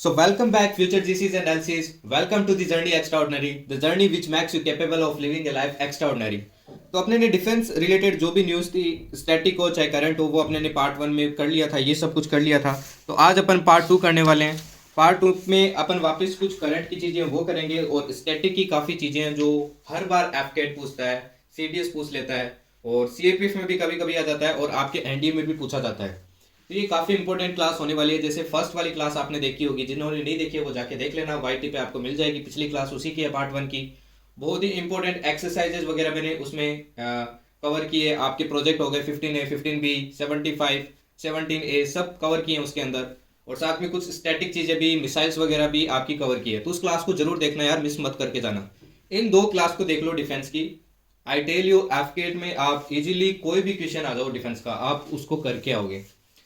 So welcome back future GCs and LCs. Welcome to the journey extraordinary, the journey which makes you capable of living a life extraordinary. तो अपने ने defence related जो भी news थी, static हो चाहे current हो, वो अपने ने पार्ट 1 में कर लिया था, ये सब कुछ कर लिया था। तो आज अपन पार्ट 2 करने वाले हैं। पार्ट 2 में अपन वापस कुछ करंट की चीज़ें वो करेंगे और स्टैटिक की काफ़ी चीज़ें हैं जो हर बार एफकेट पूछता है, सीडीएस पूछ लेता है और सीएपीएफ में भी कभी कभी आ जाता है और आपके एनडीए में भी पूछा जाता है। तो ये काफ़ी इंपॉर्टेंट क्लास होने वाली है। जैसे फर्स्ट वाली क्लास आपने देखी होगी, जिन्होंने नहीं देखी है वो जाके देख लेना, वाईटी पे आपको मिल जाएगी। पिछली क्लास उसी की है, पार्ट 1 की। बहुत ही इंपॉर्टेंट एक्सरसाइजेज वगैरह मैंने उसमें कवर किए। आपके प्रोजेक्ट हो गए 15A 15B 75 17A सब कवर किए उसके अंदर, और साथ में कुछ स्टैटिक चीज़ें भी, मिसाइल्स वगैरह भी आपकी कवर की है। तो उस क्लास को जरूर देखना यार, मिस मत करके जाना। इन 2 क्लास को देख लो डिफेंस की। आई टेल यू, एफकेट में आप इजीली कोई भी क्वेश्चन आ जाओ डिफेंस का, आप उसको करके आओगे।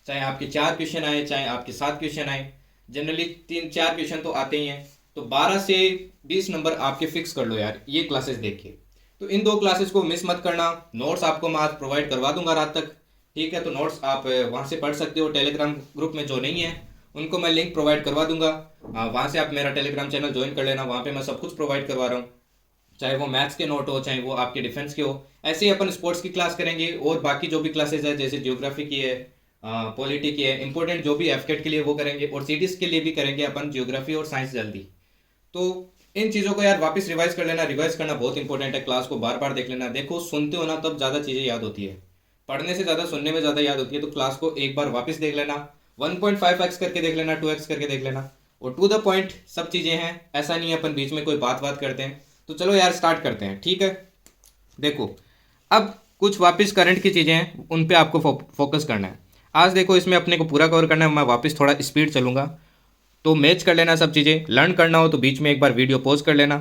चाहे आपके 4 क्वेश्चन आए, चाहे आपके 7 क्वेश्चन आए, जनरली 3-4 क्वेश्चन तो आते ही हैं। तो 12 से 20 नंबर आपके फिक्स कर लो यार, ये क्लासेस देख के। तो इन 2 क्लासेस को मिस मत करना। नोट्स आपको मैं आज प्रोवाइड करवा दूंगा रात तक, ठीक है? तो नोट्स आप वहाँ से पढ़ सकते हो। टेलीग्राम ग्रुप में जो नहीं है उनको मैं लिंक प्रोवाइड करवा दूंगा, वहाँ से आप मेरा टेलीग्राम चैनल ज्वाइन कर लेना। वहाँ पे मैं सब कुछ प्रोवाइड करवा रहा हूँ, चाहे वो मैथ्स के नोट हो, चाहे वो आपके डिफेंस के हो। ऐसे ही अपन स्पोर्ट्स की क्लास करेंगे और बाकी जो भी क्लासेज है, जैसे जियोग्राफी की है, पॉलिटी की है, इंपॉर्टेंट जो भी एफकेट के लिए वो करेंगे, और सीडीएस के लिए भी करेंगे अपन जियोग्राफी और साइंस जल्दी। तो इन चीज़ों को यार वापस रिवाइज कर लेना। रिवाइज करना बहुत इंपॉर्टेंट है, क्लास को बार बार देख लेना। देखो, सुनते हो ना तब ज़्यादा चीज़ें याद होती है, पढ़ने से ज़्यादा सुनने में ज़्यादा याद होती है। तो क्लास को एक बार वापस देख लेना, 1.5x करके देख लेना, 2x करके देख लेना, और टू द पॉइंट सब चीज़ें हैं। ऐसा नहीं है अपन बीच में कोई बात करते हैं। तो चलो यार स्टार्ट करते हैं, ठीक है? देखो, अब कुछ वापस करंट की चीज़ें हैं, उन पे आपको फोकस करना है। आज देखो, इसमें अपने को पूरा कवर करना है। मैं वापस थोड़ा स्पीड चलूँगा, तो मैच कर लेना सब चीज़ें। लर्न करना हो तो बीच में एक बार वीडियो पॉज कर लेना,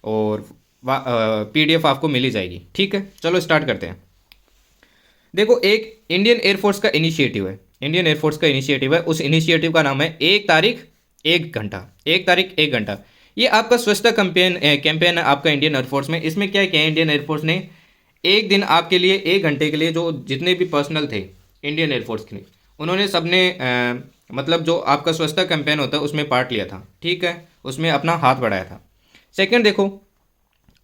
और पीडीएफ आपको मिल ही जाएगी, ठीक है? चलो स्टार्ट करते हैं। देखो, एक इंडियन एयरफोर्स का इनिशिएटिव है, इंडियन एयरफोर्स का इनिशिएटिव है। उस इनिशिएटिव का नाम है 1 तारीख 1 घंटा, 1 तारीख 1 घंटा। ये आपका स्वच्छता कैंपेन है आपका इंडियन एयरफोर्स में। इसमें क्या किया है इंडियन एयरफोर्स ने, एक दिन आपके लिए, 1 घंटे के लिए, जो जितने भी पर्सनल थे इंडियन एयरफोर्स के, उन्होंने सबने मतलब जो आपका स्वच्छता कैंपेन होता है उसमें पार्ट लिया था, ठीक है? उसमें अपना हाथ बढ़ाया था। सेकंड देखो,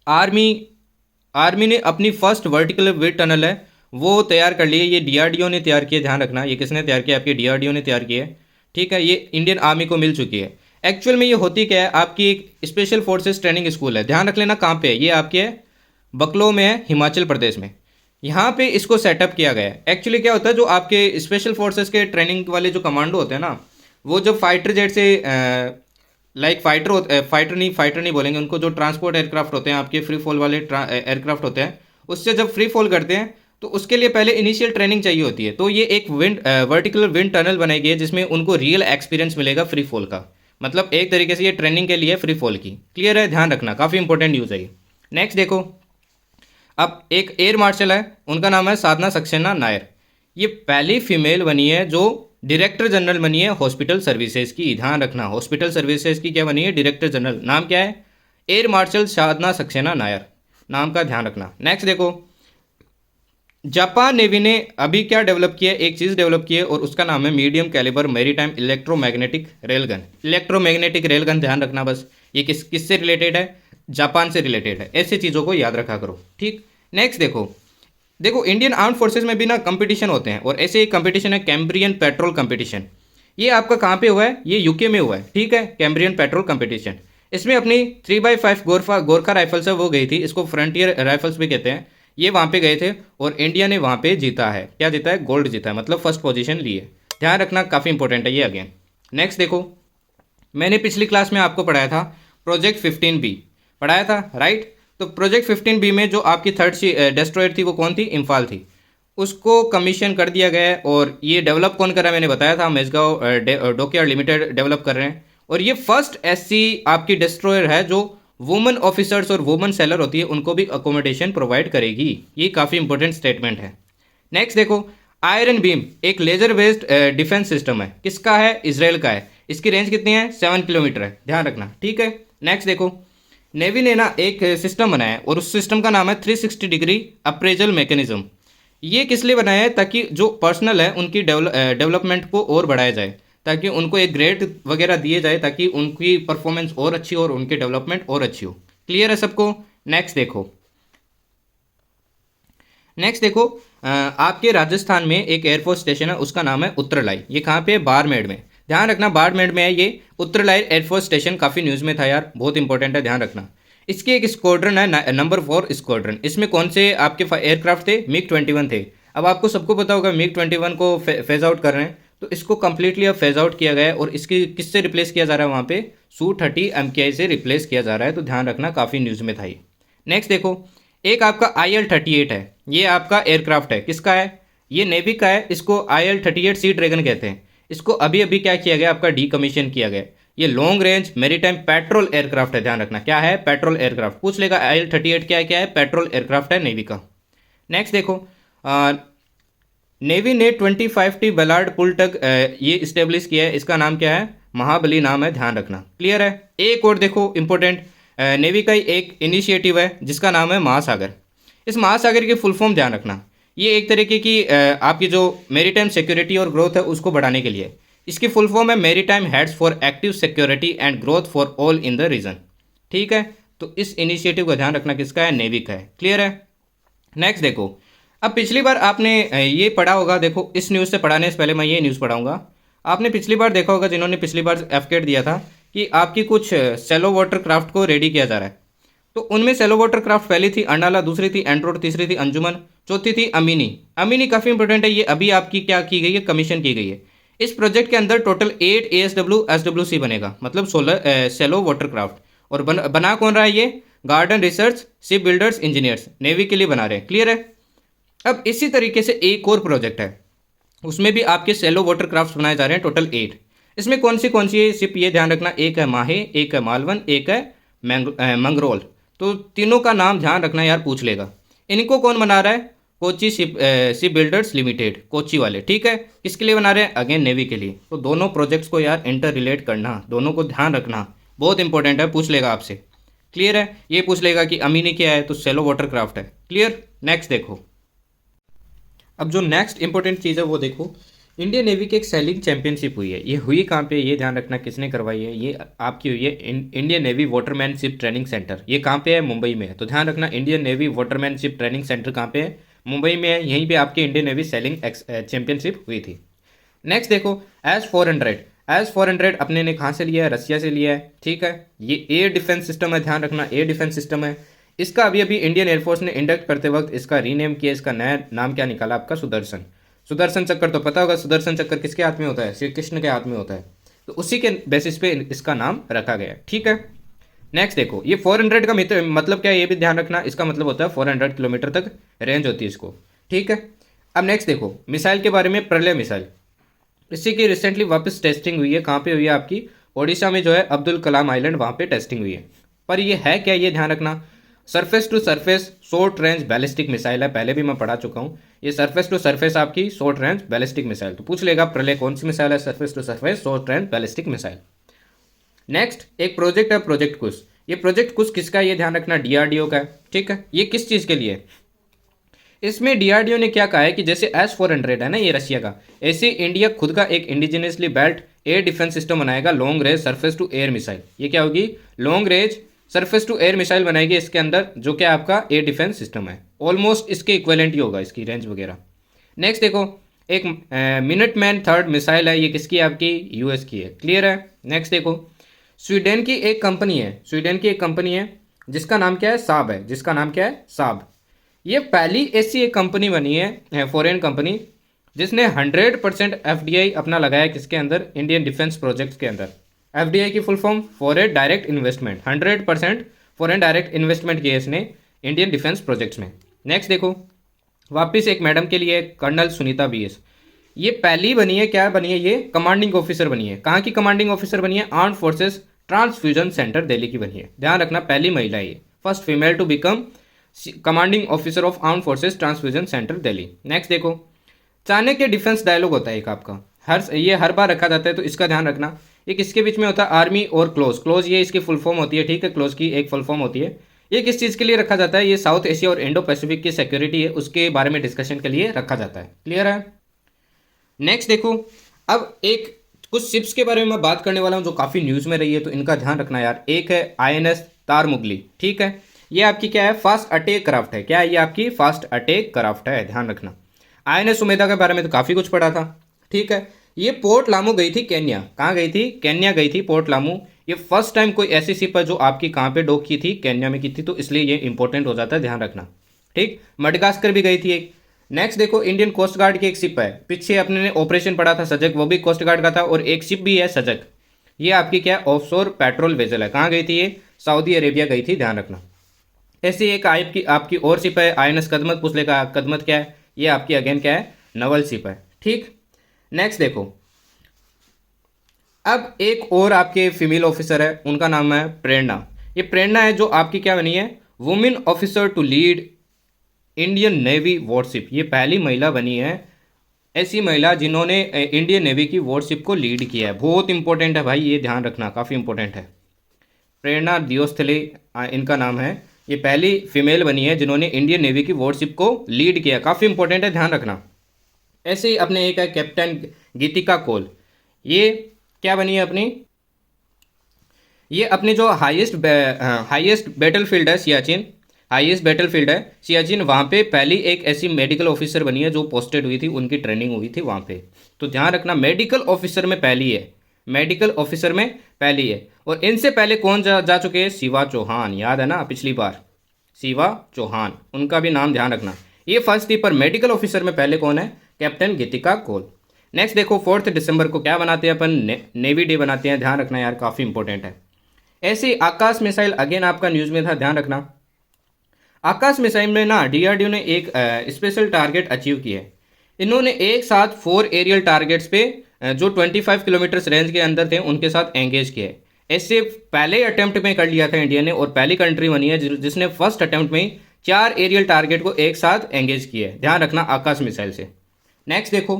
आर्मी ने अपनी फर्स्ट वर्टिकल विड टनल है वो तैयार कर ली है। ये डीआरडीओ ने तैयार किया, ध्यान रखना। ये किसने तैयार किया? आपकी डीआरडीओ ने तैयार किया है, ठीक है? ये इंडियन आर्मी को मिल चुकी है। एक्चुअल में ये होती क्या है, आपकी एक स्पेशल फोर्सेस ट्रेनिंग स्कूल है। ध्यान रख लेना कहाँ पे है ये, आपके है बकलो में है, हिमाचल प्रदेश में। यहाँ पे इसको सेटअप किया गया है। एक्चुअली क्या होता है, जो आपके स्पेशल फोर्सेस के ट्रेनिंग वाले जो कमांडो होते हैं ना, वो जब फाइटर जेट से लाइक फाइटर नहीं बोलेंगे उनको, जो ट्रांसपोर्ट एयरक्राफ्ट होते हैं आपके, फ्री फॉल वाले एयरक्राफ्ट होते हैं, उससे जब फ्री फॉल करते हैं तो उसके लिए पहले इनिशियल ट्रेनिंग चाहिए होती है। तो ये एक वर्टिकल विंड टनल बनाई गई है जिसमें उनको रियल एक्सपीरियंस मिलेगा फ्री फॉल का। मतलब एक तरीके से ये ट्रेनिंग के लिए फ्री फॉल की। क्लियर है? ध्यान रखना, काफ़ी इंपॉर्टेंट न्यूज़ है ये। नेक्स्ट देखो, अब एक एयर मार्शल है, उनका नाम है साधना सक्सेना नायर। ये पहली फीमेल बनी है जो डायरेक्टर जनरल बनी है हॉस्पिटल सर्विसेज की। ध्यान रखना, हॉस्पिटल सर्विसेज की क्या बनी है? Director general. नाम क्या है? एयर मार्शल साधना सक्सेना नायर, नाम का ध्यान रखना। नेक्स्ट देखो, जापान नेवी ने अभी क्या डेवलप किया है? एक चीज़ डेवलप की है और उसका नाम है medium calibre maritime electromagnetic railgun. Electromagnetic railgun, ध्यान रखना बस। ये किससे रिलेटेड है? जापान से रिलेटेड है। ऐसे चीज़ों को याद रखा करो, ठीक? नेक्स्ट देखो इंडियन आर्म फोर्सेज में भी ना कंपटीशन होते हैं, और ऐसे एक कंपटीशन है कैम्ब्रियन पेट्रोल कंपटीशन। ये आपका कहाँ पे हुआ है? ये यूके में हुआ है, ठीक है? Cambrian petrol competition. इसमें अपनी 3x5 गोरखा राइफल्स है वो गई थी, इसको फ्रंटियर राइफल्स भी कहते हैं। ये वहाँ पे गए थे और इंडिया ने वहाँ पे जीता है। क्या जीता है? गोल्ड जीता है, मतलब फर्स्ट पोजीशन ली है। ध्यान रखना, काफ़ी इंपॉर्टेंट है ये अगेन। नेक्स्ट देखो, मैंने पिछली क्लास में आपको पढ़ाया था प्रोजेक्ट 15B, पढ़ाया था, राइट? तो प्रोजेक्ट 15B में जो आपकी थर्ड डेस्ट्रॉयर थी वो कौन थी? इम्फाल थी। उसको कमीशन कर दिया गया है, और ये डेवलप कौन कर रहा है? मैंने बताया था, मेजगांव डॉकयार्ड लिमिटेड डेवलप कर रहे हैं। और ये फर्स्ट एससी आपकी डेस्ट्रॉयर है जो वुमेन ऑफिसर्स और वुमेन सेलर होती है उनको भी अकोमोडेशन प्रोवाइड करेगी। ये काफ़ी इंपॉर्टेंट स्टेटमेंट है। नेक्स्ट देखो, आयरन बीम एक लेजर बेस्ड डिफेंस सिस्टम है। किसका है? इसराइल का है। इसकी रेंज कितनी है? 7 किलोमीटर है, ध्यान रखना, ठीक है? नेक्स्ट देखो, नेवी ने ना एक सिस्टम बनाया है और उस सिस्टम का नाम है 360 डिग्री अप्रेजल मैकेनिज्म। ये किस लिए बनाया है? ताकि जो पर्सनल है उनकी डेवलपमेंट को और बढ़ाया जाए, ताकि उनको एक ग्रेड वगैरह दिए जाए ताकि उनकी परफॉर्मेंस और अच्छी हो और उनकी डेवलपमेंट और अच्छी हो। क्लियर है सबको? नेक्स्ट देखो आपके राजस्थान में एक एयरफोर्स स्टेशन है, उसका नाम है उत्तरलाई। ये कहाँ पे है? बाड़मेर में। ध्यान रखना बाड़मेर में है ये उत्तरलाई एयरफोर्स स्टेशन। काफ़ी न्यूज़ में था यार, बहुत इंपॉर्टेंट है, ध्यान रखना। इसकी एक स्क्वाड्रन है नंबर 4 स्क्वाड्रन। इसमें कौन से आपके एयरक्राफ्ट थे? MiG-21 थे। अब आपको सबको पता होगा MiG-21 को फेज आउट कर रहे हैं, तो इसको कंप्लीटली अब फेज आउट किया गया है और इसकी किससे रिप्लेस किया जा रहा है? वहाँ पे Su-30 MKI से रिप्लेस किया जा रहा है, तो ध्यान रखना, काफ़ी न्यूज़ में था ये। नेक्स्ट देखो एक आपका IL-38 है, ये आपका एयरक्राफ्ट है, किसका है? ये नेवी का है। इसको IL-38 सी ड्रैगन कहते हैं। इसको अभी अभी क्या किया गया? आपका डीकमीशन किया गया। ये long range maritime petrol aircraft है, ध्यान रखना। क्या है? Petrol aircraft. पूछ लेगा IL-38 क्या है? पेट्रोल एयरक्राफ्ट है नेवी का। नेक्स्ट देखो नेवी ने 25T बलार्ड पुल तक ये इस्टेब्लिश किया है। इसका नाम क्या है? महाबली नाम है, ध्यान रखना। क्लियर है? एक और देखो इंपॉर्टेंट, नेवी का ही एक इनिशिएटिव है जिसका नाम है महासागर। इस महासागर की फुल फॉर्म ध्यान रखना। ये एक तरीके की आपकी जो मेरीटाइम सिक्योरिटी और ग्रोथ है उसको बढ़ाने के लिए। इसकी फुल फॉर्म है maritime heads for active security and growth for all in the region. ठीक है, तो इस इनिशिएटिव का ध्यान रखना किसका है? नेवी का है। क्लियर है? नेक्स्ट देखो अब पिछली बार आपने ये पढ़ा होगा, देखो इस न्यूज़ से पढ़ाने से पहले मैं ये न्यूज़ पढ़ाऊंगा। आपने पिछली बार देखा होगा, जिन्होंने पिछली बार एफकेट दिया था, कि आपकी कुछ सेलो वाटर क्राफ्ट को रेडी किया जा रहा है। तो उनमें सेलो वाटर क्राफ्ट पहली थी अर्नाला, दूसरी थी एंड्रोड, तीसरी थी अंजुमन, चौथी थी अमीनी। अमीनी काफ़ी इंपॉर्टेंट है, ये अभी आपकी क्या की गई है? कमीशन की गई है। इस प्रोजेक्ट के अंदर टोटल 8 ASW SWC बनेगा, मतलब 16 सेलो वाटर क्राफ्ट। और बना कौन रहा है ये? Garden research ship builders engineers navy के लिए बना रहे हैं। क्लियर है? अब इसी तरीके से एक और प्रोजेक्ट है, उसमें भी आपके सेलो वाटर क्राफ्ट बनाए जा रहे हैं, टोटल 8। इसमें कौन सी शिप? ये ध्यान रखना, एक है माहे, एक है मालवन, एक है मंगरोल। तो तीनों का नाम ध्यान रखना यार, पूछ लेगा। इनको कौन बना रहा है? Kochi ship builders limited, Kochi वाले। ठीक है, किसके लिए बना रहे हैं? अगेन नेवी के लिए। तो दोनों प्रोजेक्ट्स को यार इंटर रिलेट करना, दोनों को ध्यान रखना, बहुत इंपॉर्टेंट है, पूछ लेगा आपसे। क्लियर है? ये पूछ लेगा कि अमीनी क्या है, तो सेलो वाटर क्राफ्ट है। क्लियर? नेक्स्ट देखो, अब जो नेक्स्ट इंपॉर्टेंट चीज़ है वो देखो, इंडियन नेवी की एक सेलिंग चैंपियनशिप हुई है। ये हुई कहाँ पे? ये ध्यान रखना, किसने करवाई है? ये आपकी हुई है इंडियन नेवी वाटरमैनशिप ट्रेनिंग सेंटर। ये कहाँ पे है? मुंबई में है। तो ध्यान रखना, इंडियन नेवी वाटरमैनशिप ट्रेनिंग सेंटर कहाँ पे है? मुंबई में है। यहीं पे आपकी इंडियन नेवी सेलिंग चैंपियनशिप हुई थी। नेक्स्ट देखो S-400 अपने ने कहाँ से लिया है? रसिया से लिया है। ठीक है, ये एयर डिफेंस सिस्टम है, ध्यान रखना, एयर डिफेंस सिस्टम है। इसका अभी अभी इंडियन एयरफोर्स ने इंडक्ट करते वक्त इसका रीनेम किया। इसका नया नाम क्या निकाला? आपका सुदर्शन। सुदर्शन चक्कर तो पता होगा, सुदर्शन चक्कर किसके हाथ में होता है? श्री कृष्ण के हाथ में होता है। तो उसी के बेसिस पे इसका नाम रखा गया है। ठीक है, नेक्स्ट देखो, ये 400 का मतलब क्या है? ये भी ध्यान रखना, इसका मतलब होता है 400 किलोमीटर तक रेंज होती है इसको। ठीक है, अब नेक्स्ट देखो मिसाइल के बारे में, प्रलय मिसाइल। इसी की रिसेंटली वापस टेस्टिंग हुई है। कहाँ पे हुई है? आपकी ओडिशा में जो है अब्दुल कलाम आइलैंड, वहाँ पे टेस्टिंग हुई है। पर ये है क्या? ये ध्यान रखना, surface to surface short range ballistic missile है। पहले भी मैं पढ़ा चुका हूँ, ये सरफेस टू सरफेस आपकी शॉर्ट रेंज बैलिस्टिक मिसाइल। तो पूछ लेगा प्रलय कौन सी मिसाइल है? Surface to surface short range ballistic missile. Next एक प्रोजेक्ट है, प्रोजेक्ट कुश। ये प्रोजेक्ट कुश किसका है? ये ध्यान रखना, DRDO का है। ठीक है, ये किस चीज़ के लिए? इसमें DRDO ने क्या कहा है कि जैसे S-400 है ना, ये रशिया का, ऐसे इंडिया खुद का एक indigenously built air defence system बनाएगा, long range surface to air missile. ये क्या होगी? Long range surface to air missile बनाएगी इसके अंदर, जो कि आपका एयर डिफेंस सिस्टम है। ऑलमोस्ट इसके इक्विवेलेंट ही होगा इसकी रेंज वगैरह। नेक्स्ट देखो, एक मिनटमैन थर्ड मिसाइल है, ये किसकी है? आपकी US की है। क्लियर है? नेक्स्ट देखो, स्वीडन की एक कंपनी है जिसका नाम क्या है? साब है। जिसका नाम क्या है? साब। ये पहली ऐसी एक कंपनी बनी है, फॉरेन कंपनी, जिसने 100% FDI अपना लगाया किसके अंदर? इंडियन डिफेंस प्रोजेक्ट्स के अंदर। FDI की full form foreign direct investment. 100% foreign direct investment किया इसने इंडियन डिफेंस प्रोजेक्ट्स में। नेक्स्ट देखो, वापस एक मैडम के लिए, कर्नल सुनीता BS। ये पहली बनी है, क्या बनी है? ये कमांडिंग ऑफिसर बनी है। कहाँ की कमांडिंग ऑफिसर बनी है? Armed forces transfusion centre Delhi की बनी है। ध्यान रखना, पहली महिला है ये, first female to become commanding officer of armed forces transfusion centre Delhi. Next देखो, चाणक्य डिफेंस डायलॉग होता है एक आपका, हर बार रखा जाता है, तो इसका ध्यान रखना। ये किसके बीच में होता है? आर्मी और क्लोज ये इसकी फुल फॉर्म होती है। ठीक है, क्लोज की एक फुल फॉर्म होती है। ये किस चीज़ के लिए रखा जाता है? ये साउथ एशिया और इंडो पैसिफिक की सिक्योरिटी है, उसके बारे में डिस्कशन के लिए रखा जाता है। क्लियर है? नेक्स्ट देखो, अब एक कुछ शिप्स के बारे में मैं बात करने वाला हूँ जो काफ़ी न्यूज़ में रही है, तो इनका ध्यान रखना यार। एक है INS तारमुगली, ठीक है। ये आपकी क्या है, फास्ट अटैक क्राफ्ट है। क्या है ये आपकी फास्ट अटैक क्राफ्ट है, ध्यान रखना। INS उमेदा के बारे में तो काफ़ी कुछ पढ़ा था, ठीक है। ये पोर्ट लामू गई थी केन्या। कहाँ गई थी? केन्या गई थी, पोर्ट लामू। ये फर्स्ट टाइम कोई ऐसी शिप है जो आपकी कहाँ पे डॉक की थी? केन्या में की थी, तो इसलिए ये इंपॉर्टेंट हो जाता है, ध्यान रखना, ठीक। मडगास्कर भी गई थी एक। नेक्स्ट देखो, इंडियन कोस्ट गार्ड की एक शिप है, पीछे अपने ने ऑपरेशन पढ़ा था सजग, वो भी कोस्ट गार्ड का था। और एक शिप भी है सजग, ये आपकी क्या है, ऑफशोर पेट्रोल वेजल है। कहाँ गई थी ये? सऊदी अरेबिया गई थी, ध्यान रखना। ऐसी एक आपकी और शिप है INS कदमत। पूछ लेगा कदमत क्या है, ये आपकी अगेन क्या है, नवल शिप है, ठीक। नेक्स्ट देखो, अब एक और आपके फीमेल ऑफिसर है, उनका नाम है प्रेरणा। ये प्रेरणा है जो आपकी क्या बनी है, women officer to lead Indian navy warship. ये पहली महिला बनी है, ऐसी महिला जिन्होंने इंडियन नेवी की वॉरशिप को लीड किया है। बहुत इंपॉर्टेंट है भाई, ये ध्यान रखना, काफ़ी इंपॉर्टेंट है। प्रेरणा दियोस्थले इनका नाम है। ये पहली फीमेल बनी है जिन्होंने इंडियन नेवी की वॉरशिप को लीड किया, काफ़ी इंपॉर्टेंट है, ध्यान रखना। ऐसे ही अपने एक है कैप्टन गीतिका कौल। ये क्या बनी है अपनी, ये अपने जो हाईएस्ट बैटलफील्ड है सियाचिन, हाईएस्ट बैटलफील्ड है सियाचिन, वहाँ पे पहली एक ऐसी मेडिकल ऑफिसर बनी है जो पोस्टेड हुई थी, उनकी ट्रेनिंग हुई थी वहाँ पे। तो ध्यान रखना, मेडिकल ऑफिसर में पहली है, मेडिकल ऑफिसर में पहली है। और इनसे पहले कौन जा चुके हैं? शिवा चौहान, याद है ना पिछली बार, शिवा चौहान, उनका भी नाम ध्यान रखना। ये फर्स्ट थी, पर मेडिकल ऑफिसर में पहले कौन है? कैप्टन गीतिका कौल। नेक्स्ट देखो, 4 दिसंबर को क्या बनाते हैं अपन? नेवी डे बनाते हैं, ध्यान रखना यार, काफ़ी इंपॉर्टेंट है। ऐसे आकाश मिसाइल अगेन आपका न्यूज़ में था, ध्यान रखना। आकाश मिसाइल में ना DRDO ने एक स्पेशल टारगेट अचीव किया है। इन्होंने एक साथ 4 एरियल टारगेट्स पे जो 25 किलोमीटर रेंज के अंदर थे उनके साथ एंगेज किया है। ऐसे पहले अटेम्प्ट में कर लिया था इंडिया ने, और पहली कंट्री बनी है जिसने फर्स्ट अटेम्प्ट में 4 एरियल टारगेट को एक साथ एंगेज किया है, ध्यान रखना, आकाश मिसाइल से। नेक्स्ट देखो,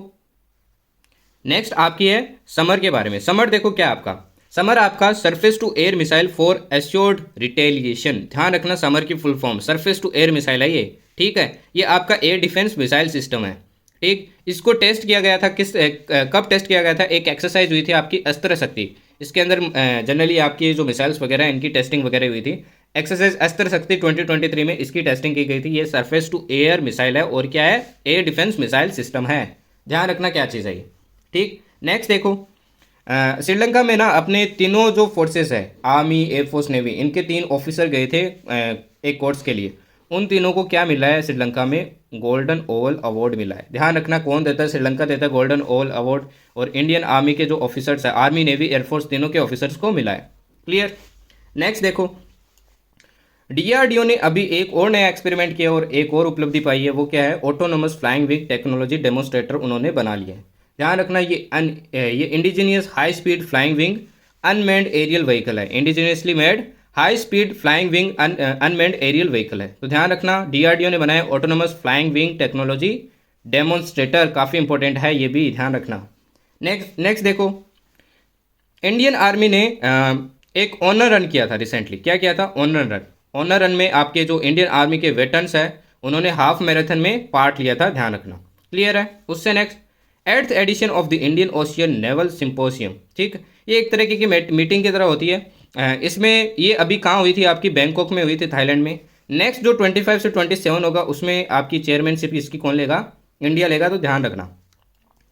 नेक्स्ट आपकी है समर के बारे में। समर देखो क्या आपका, समर आपका surface to air missile for assured retaliation. ध्यान रखना, समर की full form surface to air missile है ये, ठीक है। ये आपका एयर डिफेंस मिसाइल सिस्टम है, ठीक। इसको टेस्ट किया गया था कब टेस्ट किया गया था? एक एक्सरसाइज हुई थी आपकी अस्त्र शक्ति। इसके अंदर जनरली आपकी जो मिसाइल्स वगैरह हैं इनकी टेस्टिंग वगैरह हुई थी। एक्सरसाइज अस्त्र शक्ति 2023 में इसकी टेस्टिंग की गई थी। ये सरफेस टू एयर मिसाइल है, और क्या है? एयर डिफेंस मिसाइल सिस्टम है, ध्यान रखना क्या चीज़ है ये, ठीक। नेक्स्ट देखो, श्रीलंका में ना अपने तीनों जो फोर्सेस है, आर्मी, एयरफोर्स, नेवी, इनके 3 ऑफिसर गए थे एक कोर्स के लिए। उन तीनों को क्या मिला है श्रीलंका में? गोल्डन ओवल अवार्ड मिला है, ध्यान रखना। कौन देता है? श्रीलंका देता है गोल्डन ओवल अवार्ड, और इंडियन आर्मी के जो ऑफिसर्स है, आर्मी, नेवी, एयरफोर्स, तीनों के ऑफिसर्स को मिला है, क्लियर। नेक्स्ट देखो, DRDO ने अभी एक और नया एक्सपेरिमेंट किया और एक और उपलब्धि पाई है, वो क्या है? Autonomous flying wing technology demonstrator उन्होंने बना लिया है, ध्यान रखना। ये indigenous high speed flying wing unmanned aerial vehicle है, indigenously made high speed flying wing unmanned aerial vehicle है। तो ध्यान रखना, DRDO ने बनाया autonomous flying wing technology demonstrator, काफ़ी इंपॉर्टेंट है ये भी, ध्यान रखना। नेक्स्ट देखो, इंडियन आर्मी ने एक ऑनर रन किया था रिसेंटली। क्या किया था? Honour run. ऑनर रन में आपके जो इंडियन आर्मी के वेटरन्स है उन्होंने हाफ मैराथन में पार्ट लिया था, ध्यान रखना, क्लियर है। उससे next, 8th edition of the Indian Ocean Naval Symposium, ठीक। ये एक तरीके की मीटिंग की तरह होती है। इसमें ये अभी कहाँ हुई थी? आपकी बैंकॉक में हुई थी, थाईलैंड में। नेक्स्ट जो 25 से 27 होगा उसमें आपकी चेयरमैनशिप इसकी कौन लेगा? इंडिया लेगा, तो ध्यान रखना,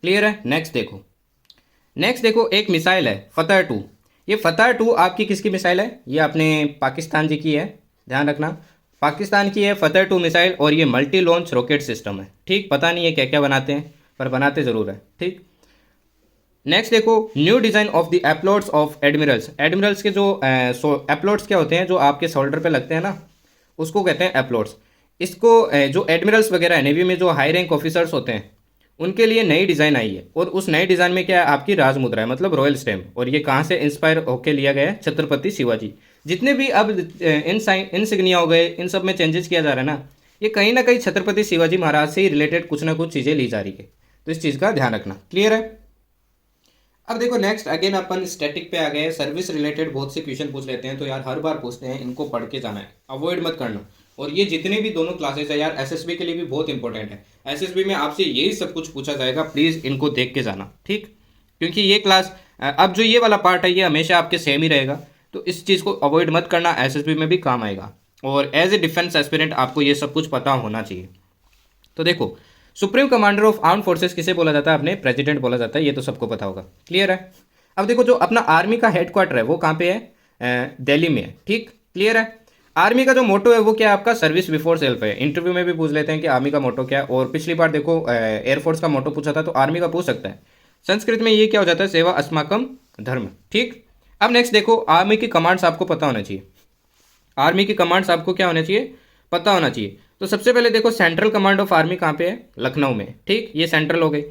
क्लियर है। नेक्स्ट देखो, एक मिसाइल है फतह 2। ये फतह 2 आपकी किसकी मिसाइल है? ये अपने पाकिस्तान जी की है, ध्यान रखना, पाकिस्तान की है फतह 2 मिसाइल, और ये मल्टी लॉन्च रॉकेट सिस्टम है, ठीक। पता नहीं है क्या क्या बनाते हैं, पर बनाते ज़रूर है, ठीक। नेक्स्ट देखो, new design of the epaulettes of admirals. Admirals के जो एप्लोड्स क्या होते हैं, जो आपके शोल्डर पे लगते हैं ना, उसको कहते हैं एप्लोड्स। इसको जो एडमिरल्स वगैरह है नेवी में, जो हाई रैंक ऑफिसर्स होते हैं, उनके लिए नई डिज़ाइन आई है। और उस नई डिज़ाइन में क्या है? आपकी राज मुद्रा है, मतलब रॉयल स्टैम्प। और ये कहाँ से इंस्पायर होकर लिया गया है? छत्रपति शिवाजी। जितने भी अब इंसिग्निया हो गए, इन सब में चेंजेस किया जा रहा है ना, ये कहीं ना कहीं छत्रपति शिवाजी महाराज से ही रिलेटेड कुछ ना कुछ चीज़ें ली जा रही है। तो इस चीज़ का ध्यान रखना, क्लियर है। अब देखो नेक्स्ट अगेन अपन स्टैटिक पे आ गए। सर्विस रिलेटेड बहुत से क्वेश्चन पूछ लेते हैं, तो यार हर बार पूछते हैं, इनको पढ़ के जाना है, अवॉइड मत करना। और ये जितने भी दोनों क्लासेस है यार, एसएसबी के लिए भी बहुत इंपॉर्टेंट है। एसएसबी में आपसे यही सब कुछ पूछा जाएगा, प्लीज़ इनको देख के जाना, ठीक। क्योंकि ये क्लास अब जो ये वाला पार्ट है ये हमेशा आपके सेम ही रहेगा, तो इस चीज़ को अवॉइड मत करना, एसएसबी में भी काम आएगा। और एज ए डिफेंस एस्पिरेंट आपको ये सब कुछ पता होना चाहिए। तो देखो, supreme commander of arm forces किसे बोला जाता है? अपने प्रेसिडेंट बोला जाता है, ये तो सबको पता होगा, क्लियर है। अब देखो, जो अपना आर्मी का हेडक्वार्टर है वो कहाँ पे है? दिल्ली में है, ठीक, क्लियर है। आर्मी का जो मोटो है वो क्या है आपका? सर्विस बिफोर सेल्फ है। इंटरव्यू में भी पूछ लेते हैं कि आर्मी का मोटो क्या है, और पिछली बार देखो एयरफोर्स का मोटो पूछा था, तो आर्मी का पूछ सकता है। संस्कृत में ये क्या हो जाता है? सेवा अस्माकम धर्म, ठीक। अब नेक्स्ट देखो, आर्मी की कमांड्स आपको पता होना चाहिए। आर्मी की कमांड्स आपको क्या होना चाहिए? पता होना चाहिए। तो सबसे पहले देखो, सेंट्रल कमांड ऑफ आर्मी कहाँ पे है? लखनऊ में, ठीक, ये सेंट्रल हो गई।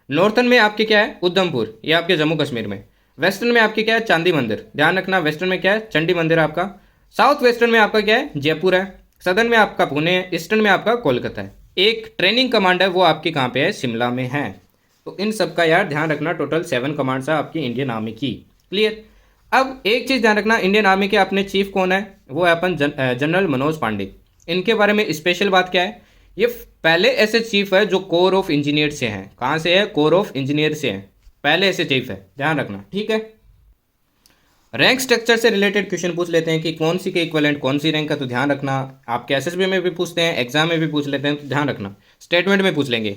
नॉर्थन में आपके क्या है? उधमपुर, ये आपके जम्मू कश्मीर में। वेस्टर्न में आपके क्या है? चांदी मंदिर, ध्यान रखना, वेस्टर्न में क्या है? चंडी मंदिर है आपका। साउथ वेस्टर्न में आपका क्या है? जयपुर है। सदर्न में आपका पुणे है। ईस्टर्न में आपका कोलकाता है। एक ट्रेनिंग कमांड है वो आपकी कहाँ पे है? शिमला में है। तो इन सब का यार ध्यान रखना, टोटल 7 कमांड्स है आपकी इंडियन आर्मी की, क्लियर। अब एक चीज़ ध्यान रखना, इंडियन आर्मी के अपने चीफ कौन है? वो है अपन जनरल मनोज पांडे। इनके बारे में स्पेशल बात क्या है? ये पहले ऐसे चीफ है जो कोर ऑफ इंजीनियर से हैं। कहाँ से है? कोर ऑफ इंजीनियर से हैं, पहले ऐसे चीफ है, ध्यान रखना, ठीक है। रैंक स्ट्रक्चर से रिलेटेड क्वेश्चन पूछ लेते हैं कि कौन सी के इक्विवेलेंट कौन सी रैंक का, तो ध्यान रखना। आपके एसएसबी में भी पूछते हैं, एग्जाम में भी पूछ लेते हैं, तो ध्यान रखना। स्टेटमेंट में पूछ लेंगे,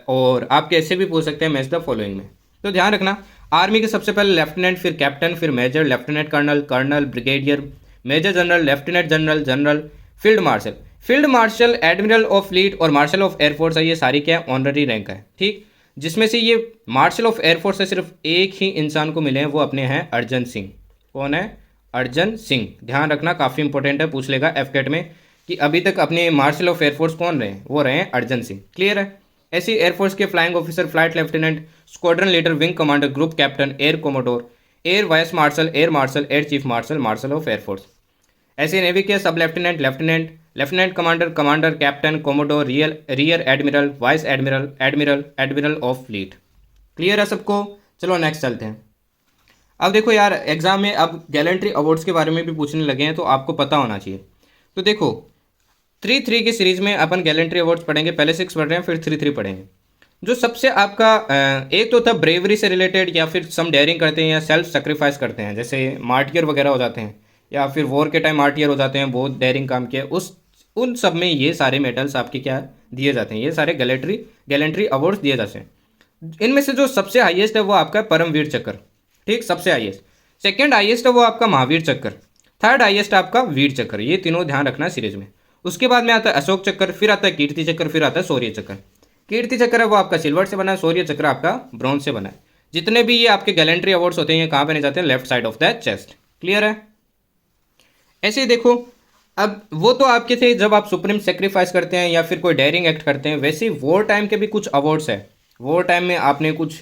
और आपके ऐसे भी पूछ सकते हैं मैच द फॉलोइंग में, तो ध्यान रखना। आर्मी के सबसे पहले लेफ्टिनेंट, फिर कैप्टन, फिर major, lieutenant colonel, colonel, brigadier, major general, lieutenant general, general, field marshal. Field marshal, admiral of fleet और मार्शल ऑफ एयरफोर्स है, ये सारी क्या है? ऑनररी रैंक है, ठीक। जिसमें से ये मार्शल ऑफ एयरफोर्स से सिर्फ एक ही इंसान को मिले हैं, वो अपने हैं अर्जन सिंह। कौन है? अर्जन सिंह, ध्यान रखना, काफ़ी इंपॉर्टेंट है, पूछ लेगा एफकेट में कि अभी तक अपने मार्शल ऑफ एयरफोर्स कौन रहे हैं? वो रहे हैं अर्जन सिंह, क्लियर है। ऐसे एयरफोर्स के flying officer, flight lieutenant, squadron leader, wing commander, group captain, air commodore, air vice marshal, air chief marshal, martial of air force. ऐसे नेवी के सब lieutenant, lieutenant, lieutenant commander, commander, captain, commodore, rear admiral, vice admiral, admiral, admiral of fleet, clear है सबको। चलो next चलते हैं। अब देखो यार, एग्जाम में अब गैलेंट्री अवार्ड्स के बारे में भी पूछने लगे हैं, तो आपको पता होना चाहिए। तो देखो, 3-3 की सीरीज में अपन गैलेंट्री अवार्ड्स पढ़ेंगे, पहले 6 पढ़ रहे हैं, फिर 3-3 पढ़ेंगे। जो सबसे आपका एक तो था ब्रेवरी से रिलेटेड, या फिर सम डेयरिंग करते हैं या सेल्फ सेक्रीफाइस करते हैं, जैसे मार्टियर वगैरह हो जाते हैं, या फिर वॉर के टाइम मार्टियर हो जाते हैं, बहुत डेयरिंग काम किया, उन सब में ये सारे मेडल्स आपके क्या दिए जाते हैं? ये सारे गैलेंट्री अवार्ड्स दिए जाते हैं। इनमें से जो सबसे हाईएस्ट है वो आपका परमवीर चक्र, ठीक, सबसे हाईएस्ट। सेकंड हाईएस्ट है वो आपका महावीर चक्र। थर्ड हाईएस्ट आपका वीर चक्र। ये तीनों ध्यान रखना सीरीज में। उसके बाद में आता है अशोक चक्र, फिर आता है कीर्ति चक्र, फिर आता है शौर्य चक्र। कीर्ति चक्र है वो आपका सिल्वर से बना है, शौर्य चक्र आपका ब्रॉन्ज से बना है। जितने भी ये आपके गैलेंट्री अवार्ड्स होते हैं, ये कहाँ बने जाते हैं? Left side of the chest, clear है। ऐसे ही देखो, अब वो तो आपके थे जब आप सुप्रीम सेक्रीफाइस करते हैं या फिर कोई डेयरिंग एक्ट करते हैं, वैसे ही वॉर टाइम के भी कुछ अवार्ड्स है। वॉर टाइम में आपने कुछ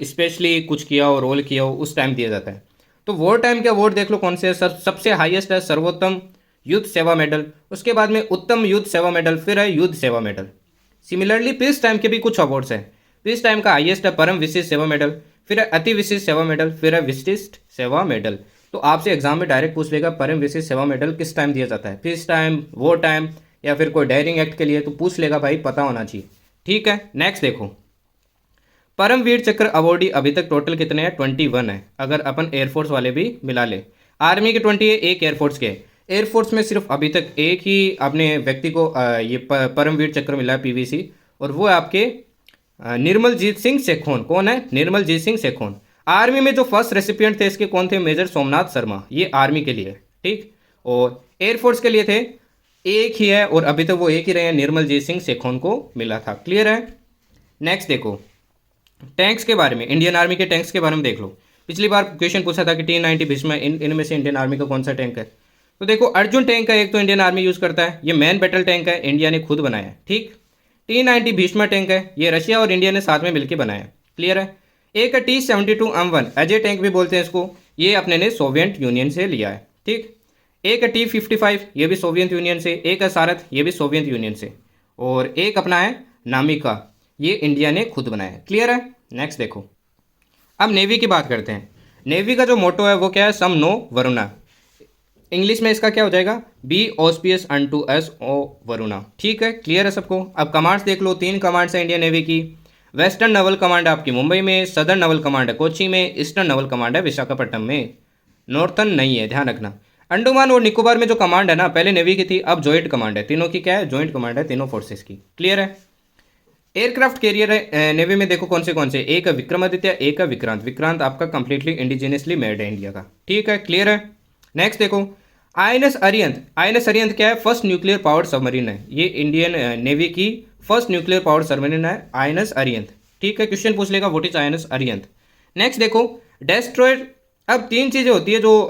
स्पेशली कुछ किया हो, रोल किया हो, उस टाइम दिया जाता है। तो वॉर टाइम के अवार्ड देख लो कौन से है। सबसे हाईएस्ट है सर्वोत्तम युद्ध सेवा मेडल, उसके बाद में उत्तम युद्ध सेवा मेडल, फिर है युद्ध सेवा मेडल। सिमिलरली पीस टाइम के भी कुछ अवार्ड्स हैं। पीस टाइम का हाईएस्ट है परम विशिष्ट सेवा मेडल, फिर है अति विशिष्ट सेवा मेडल, फिर है विशिष्ट सेवा मेडल। तो आपसे एग्जाम में डायरेक्ट पूछ लेगा परम विशिष्ट सेवा मेडल किस टाइम दिया जाता है? पीस टाइम, वॉर टाइम, या फिर कोई डेयरिंग एक्ट के लिए, तो पूछ लेगा भाई, पता होना चाहिए, ठीक है। नेक्स्ट देखो, परमवीर चक्र अवॉर्डी अभी तक टोटल कितने हैं? 21 है, अगर अपन एयरफोर्स वाले भी मिला ले। आर्मी के 20 है, एक एयरफोर्स के। एयरफोर्स में सिर्फ अभी तक एक ही अपने व्यक्ति को ये परमवीर चक्र मिला है, पीवीसी, और वो है आपके निर्मलजीत सिंह सेखोन। कौन है? निर्मलजीत सिंह सेखोन। आर्मी में जो फर्स्ट रेसिपिएंट थे इसके कौन थे? मेजर सोमनाथ शर्मा। ये आर्मी के लिए, ठीक। और एयरफोर्स के लिए थे एक ही है, और अभी तक वो एक ही रहे हैं, निर्मलजीत सिंह सेखोन को मिला था, क्लियर है। नेक्स्ट देखो, टैंक्स के बारे में, इंडियन आर्मी के टैंक्स के बारे में देख लो। पिछली बार क्वेश्चन पूछा था कि T90 भीष्म, इनमें से इंडियन आर्मी का कौन सा टैंक है? तो देखो, अर्जुन टैंक का एक तो इंडियन आर्मी यूज़ करता है, ये मैन बैटल टैंक है, इंडिया ने खुद बनाया है, ठीक। T90 भीष्म टैंक है, ये रशिया और इंडिया ने साथ में मिलकर बनाया है, क्लियर है। एक है T72M1, अजय टैंक भी बोलते हैं इसको, ये अपने ने सोवियत यूनियन से लिया है, ठीक। एक है T55, ये भी सोवियत यूनियन से। एक है सारथ, ये भी सोवियत यूनियन से। और एक अपना है नामिका, ये इंडिया ने खुद बनाया है, क्लियर है। नेक्स्ट देखो, अब नेवी की बात करते हैं। नेवी का जो मोटो है वो क्या है? सम नो वरुणा। इंग्लिश में इसका क्या हो जाएगा? Be auspicious unto us O Varuna, ठीक है, क्लियर है सबको। अब कमांड्स देख लो, 3 कमांड्स है इंडियन नेवी की। वेस्टर्न नवल कमांड आपकी मुंबई में, सदर्न नवल कमांड है कोची में, ईस्टर्न नवल कमांड है विशाखापट्टनम में, नॉर्थन नहीं है, ध्यान रखना। अंडमान और निकोबार में जो कमांड है ना, पहले नेवी की थी, अब जॉइंट कमांड है, तीनों की क्या है, जॉइंट कमांड है तीनों फोर्सेस की। क्लियर है। एयरक्राफ्ट कैरियर है नेवी में, देखो कौन से, एक है विक्रमादित्य, एक है विक्रांत। विक्रांत आपका कंप्लीटली इंडिजिनियसली मेड है इंडिया का, ठीक है, क्लियर है। नेक्स्ट देखो आईएनएस अरिहंत। आईएनएस अरिहंत क्या है, फर्स्ट न्यूक्लियर पावर्ड सबमरीन है, ये इंडियन नेवी की फर्स्ट न्यूक्लियर पावर्ड सबमरीन है आईएनएस अरिहंत, ठीक है। क्वेश्चन पूछ लेगा what is INS Arihant. Next देखो डेस्ट्रॉयर। अब तीन चीज़ें होती है जो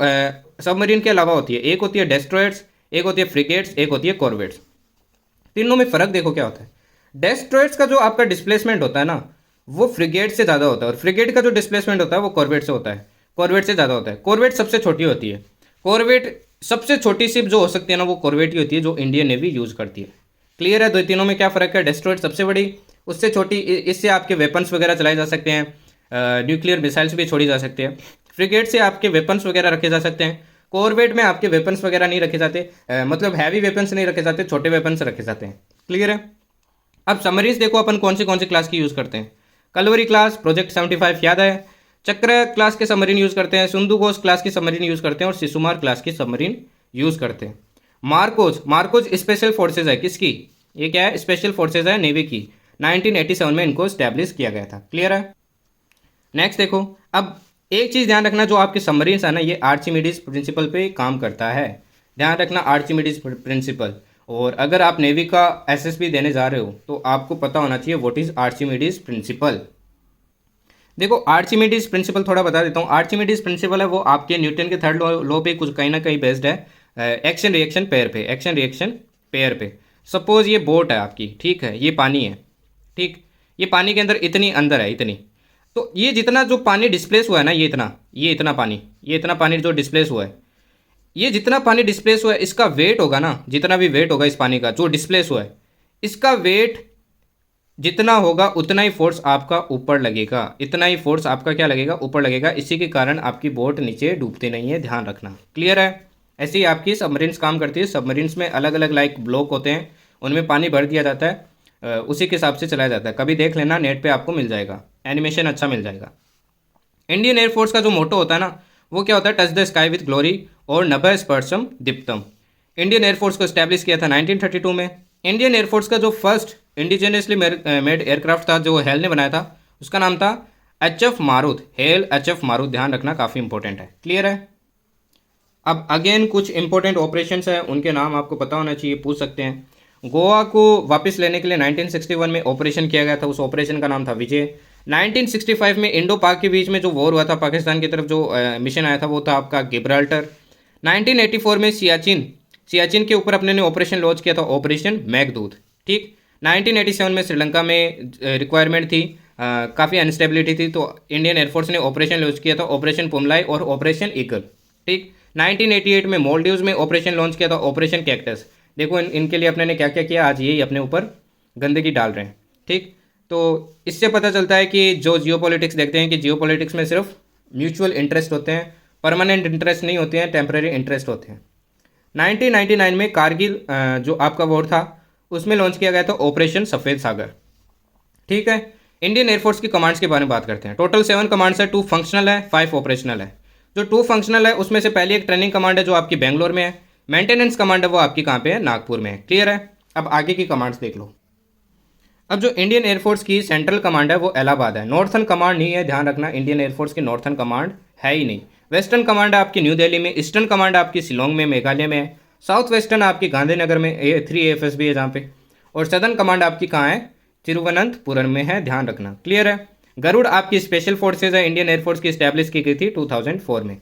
सबमरीन के अलावा होती है, एक होती है डेस्ट्रॉयर्स, एक होती है फ्रिगेट्स, एक होती है कॉर्वेट्स। तीनों में फ़र्क देखो क्या होता है। डेस्ट्रॉयर्स का जो आपका डिस्प्लेसमेंट होता है ना, वो फ्रिगेट से ज़्यादा होता है, और फ्रिगेट का जो डिस्प्लेसमेंट होता है वो कॉर्वेट से होता है, कॉर्वेट से ज़्यादा होता है। कॉर्वेट सबसे छोटी होती है, कॉर्वेट सबसे छोटी शिप जो हो सकती है ना, वो कॉर्वेट ही होती है जो इंडियन नेवी यूज़ करती है। क्लियर है। दो तीनों में क्या फ़र्क है, डेस्ट्रॉयर सबसे बड़ी, उससे छोटी, इससे आपके वेपन्स वगैरह चलाए जा सकते हैं, न्यूक्लियर मिसाइल्स भी छोड़ी जा सकती है। फ्रिगेट से आपके वेपन्स वगैरह रखे जा सकते हैं, कॉर्वेट में आपके वेपन्स वगैरह नहीं रखे जाते, मतलब हैवी वेपन्स नहीं रखे जाते, छोटे वेपन्स रखे जाते हैं। क्लियर है। अब समरीज देखो अपन कौन सी क्लास की यूज़ करते हैं। कलवरी क्लास, प्रोजेक्ट 75 याद है, चक्र क्लास के सबमरीन यूज़ करते हैं, सिंधु घोष क्लास की सबमरीन यूज़ करते हैं, और शिशुमार क्लास की सबमरीन यूज़ करते हैं। मार्कोज, मार्कोज स्पेशल फोर्सेज है किसकी, ये क्या है, स्पेशल फोर्सेज है नेवी की, 1987 में इनको स्टैब्लिश किया गया था। क्लियर है। नेक्स्ट देखो, अब एक चीज़ ध्यान रखना, जो आपके सबमरीन्स है ना, ये आर्चिमिडीज प्रिंसिपल पे काम करता है, ध्यान रखना आर्चिमिडीज प्रिंसिपल। और अगर आप नेवी का एसएसबी देने जा रहे हो तो आपको पता होना चाहिए व्हाट इज आर्चिमिडीज प्रिंसिपल। देखो आर्चिमिडीज प्रिंसिपल थोड़ा बता देता हूँ। आर्चिमिडीज प्रिंसिपल है वो आपके न्यूटन के थर्ड लॉ पे कुछ कहीं ना कहीं बेस्ड है, एक्शन रिएक्शन पेयर पे, एक्शन रिएक्शन पेयर पे। सपोज ये बोट है आपकी, ठीक है, ये पानी है, ठीक, ये पानी के अंदर इतनी अंदर है, इतनी, तो ये जितना जो पानी डिस्प्लेस हुआ है ना, ये इतना पानी जो डिस्प्लेस हुआ है, ये जितना पानी डिस्प्लेस हुआ है, इसका वेट होगा ना, जितना भी वेट होगा इस पानी का जो डिस्प्लेस हुआ है, इसका वेट जितना होगा उतना ही फोर्स आपका ऊपर लगेगा, इतना ही फोर्स आपका क्या लगेगा, ऊपर लगेगा। इसी के कारण आपकी बोट नीचे डूबती नहीं है, ध्यान रखना। क्लियर है। ऐसे ही आपकी सबमरीन्स काम करती है। सबमरीन्स में अलग अलग लाइक ब्लॉक होते हैं, उनमें पानी भर दिया जाता है, उसी के हिसाब से चलाया जाता है। कभी देख लेना, नेट पे आपको मिल जाएगा, एनिमेशन अच्छा मिल जाएगा। इंडियन एयरफोर्स का जो मोटो होता है ना, वो क्या होता है, touch the sky with glory और नभः स्पर्शम दीप्तम। इंडियन एयरफोर्स को स्टैब्लिश किया था 1932 में। इंडियन एयरफोर्स का जो फर्स्ट इंडिजिनियसली मेड एयरक्राफ्ट था जो हेल ने बनाया था, उसका नाम था HF. Marut, HAL HF. Marut, ध्यान रखना काफ़ी इंपॉर्टेंट है। क्लियर है। अब अगेन कुछ इंपॉर्टेंट ऑपरेशंस हैं, उनके नाम आपको पता होना चाहिए, पूछ सकते हैं। गोवा को वापस लेने के लिए 1961 में ऑपरेशन किया गया था, उस ऑपरेशन का नाम था विजय। 1965 में इंडो पाक के बीच में जो वॉर हुआ था, पाकिस्तान की तरफ जो मिशन आया था वो था आपका गिब्राल्टर। 1984 में सियाचिन के ऊपर अपने ने ऑपरेशन लॉन्च किया था, ऑपरेशन मेघदूत, ठीक। 1987 में श्रीलंका में रिक्वायरमेंट थी, काफ़ी अनस्टेबिलिटी थी, तो इंडियन एयरफोर्स ने ऑपरेशन लॉन्च किया था, ऑपरेशन पुमलाई और ऑपरेशन ईगल, ठीक। 1988 में मालदीव्स में ऑपरेशन लॉन्च किया था, ऑपरेशन कैक्टस। देखो इनके लिए अपने ने क्या क्या किया, आज यही अपने ऊपर गंदगी डाल रहे हैं, ठीक। तो इससे पता चलता है कि जो जियोपॉलिटिक्स देखते हैं कि जियोपॉलिटिक्स में सिर्फ म्यूचुअल इंटरेस्ट होते हैं, परमानेंट इंटरेस्ट नहीं होते हैं, टेम्परेरी इंटरेस्ट होते हैं। 1999 में कारगिल जो आपका वॉर था उसमें लॉन्च किया गया था ऑपरेशन सफ़ेद सागर, ठीक है। इंडियन एयरफोर्स की कमांड्स के बारे में बात करते हैं। टोटल 7 कमांड्स है, 2 फंक्शनल है, 5 ऑपरेशनल है। जो 2 फंक्शनल है उसमें से पहली एक ट्रेनिंग कमांड है जो आपकी बेंगलोर में है, मेंटेनेंस कमांड है वो आपकी कहाँ पे है, नागपुर में है। क्लियर है। अब आगे की कमांड्स देख लो। अब जो इंडियन एयरफोर्स की सेंट्रल कमांड है वो इलाहाबाद है, नॉर्थन कमांड नहीं है, ध्यान रखना। इंडियन एयरफोर्स की नॉर्थन कमांड है ही नहीं। वेस्टर्न कमांड है आपकी न्यू दिल्ली में, ईस्टर्न कमांड आपकी शिलोंग में, मेघालय में है, साउथ वेस्टर्न आपकी गांधीनगर में, 3 AFSB है जहाँ पे, और सदर्न कमांड आपकी कहाँ है, तिरुवनंतपुरम में है, ध्यान रखना। क्लियर है। गरुड़ आपकी स्पेशल फोर्सेज है, इंडियन एयरफोर्स की स्टैब्लिश की गई थी 2004 में,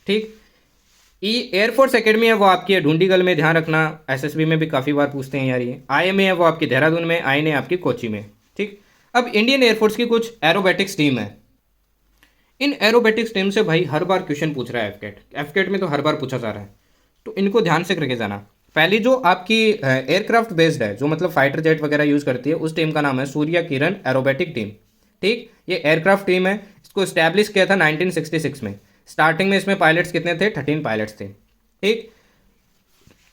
ठीक। एयरफोर्स एकेडमी है वो आपकी है ढूंढीगल में, ध्यान रखना। एसएसबी में भी काफ़ी बार पूछते हैं यार ये। IMA है वो आपकी देहरादून में, INA आपकी कोची में, ठीक। अब इंडियन एयरफोर्स की कुछ एरोबेटिक्स टीम है। इन एरोबेटिक्स टीम से भाई हर बार क्वेश्चन पूछ रहा है एफकेट में, तो हर बार पूछा जा रहा है, तो इनको ध्यान से करके जाना। पहली जो आपकी एयरक्राफ्ट बेस्ड है, जो मतलब फाइटर जेट वगैरह यूज़ करती है, उस टीम का नाम है सूर्य किरण एरोबेटिक टीम, ठीक। ये एयरक्राफ्ट टीम है, इसको स्टैब्लिश किया था 1966 में। स्टार्टिंग में इसमें पायलट्स कितने थे, 13 पायलट्स थे, ठीक।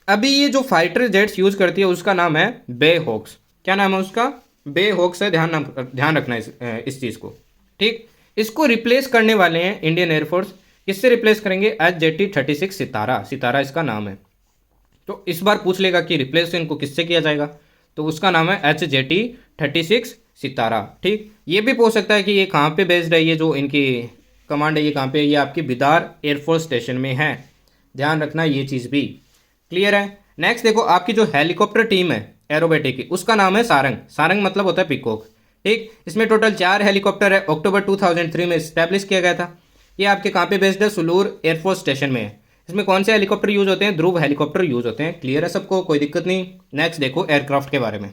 अभी ये जो फाइटर जेट्स यूज़ करती है उसका नाम है बे हॉक्स। क्या नाम है उसका, बे होक से ध्यान रखना इस चीज़ को। ठीक, इसको रिप्लेस करने वाले हैं इंडियन एयरफोर्स। किससे रिप्लेस करेंगे? HJT-36 सितारा, सितारा इसका नाम है। तो इस बार पूछ लेगा कि रिप्लेस इनको किससे किया जाएगा, तो उसका नाम है HJT-36 सितारा। ठीक, ये भी पूछ सकता है कि ये कहाँ पे बेस्ड है, ये जो इनकी कमांड है ये कहाँ पे है? ये आपकी बिदार एयरफोर्स स्टेशन में है। ध्यान रखना ये चीज़ भी। क्लियर है? नेक्स्ट देखो, आपकी जो हेलीकॉप्टर टीम है एरोबेटिक की, उसका नाम है सारंग। सारंग मतलब होता है पिकॉक। ठीक, इसमें टोटल 4 हेलीकॉप्टर है। अक्टूबर 2003 में इस्टेब्लिश किया गया था। ये आपके कहाँ पे बेस्ड है? सुलूर एयरफोर्स स्टेशन में है। इसमें कौन से हेलीकॉप्टर यूज होते हैं? ध्रुव हेलीकॉप्टर यूज होते हैं। क्लियर है सबको? कोई दिक्कत नहीं। नेक्स्ट देखो एयरक्राफ्ट के बारे में।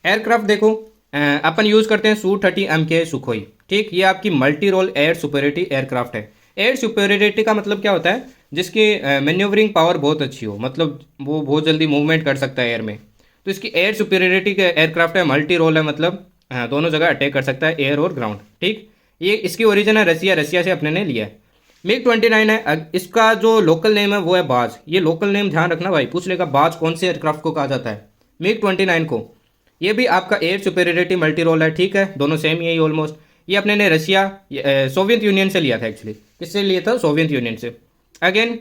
एयरक्राफ्ट देखो, अपन यूज करते हैं Su-30 MK सुखोई। ठीक, ये आपकी multi role air superiority aircraft है। एयर सुपेरिटी का मतलब क्या होता है? जिसकी मैन्यूवरिंग पावर बहुत अच्छी हो, मतलब वो बहुत जल्दी मूवमेंट कर सकता है एयर में। तो इसकी एयर सुपेरिटी का एयरक्राफ्ट है, मल्टी रोल है, मतलब दोनों जगह अटैक कर सकता है, एयर और ग्राउंड। ठीक, ये इसकी ओरिजिन है रसिया, रसिया से अपने ने लिया है। MiG-29 है, इसका जो लोकल नेम है वो है बाज। ये लोकल नेम ध्यान रखना भाई, पूछ लेगा बाज कौन से एयरक्राफ्ट को कहा जाता है? MiG-29 को। ये भी आपका एयर सुपेरियरिटी मल्टी रोल है। ठीक है, दोनों सेम यही ऑलमोस्ट। ये अपने ने रशिया सोवियत यूनियन से लिया था एक्चुअली। किससे लिया था? सोवियत यूनियन से। अगेन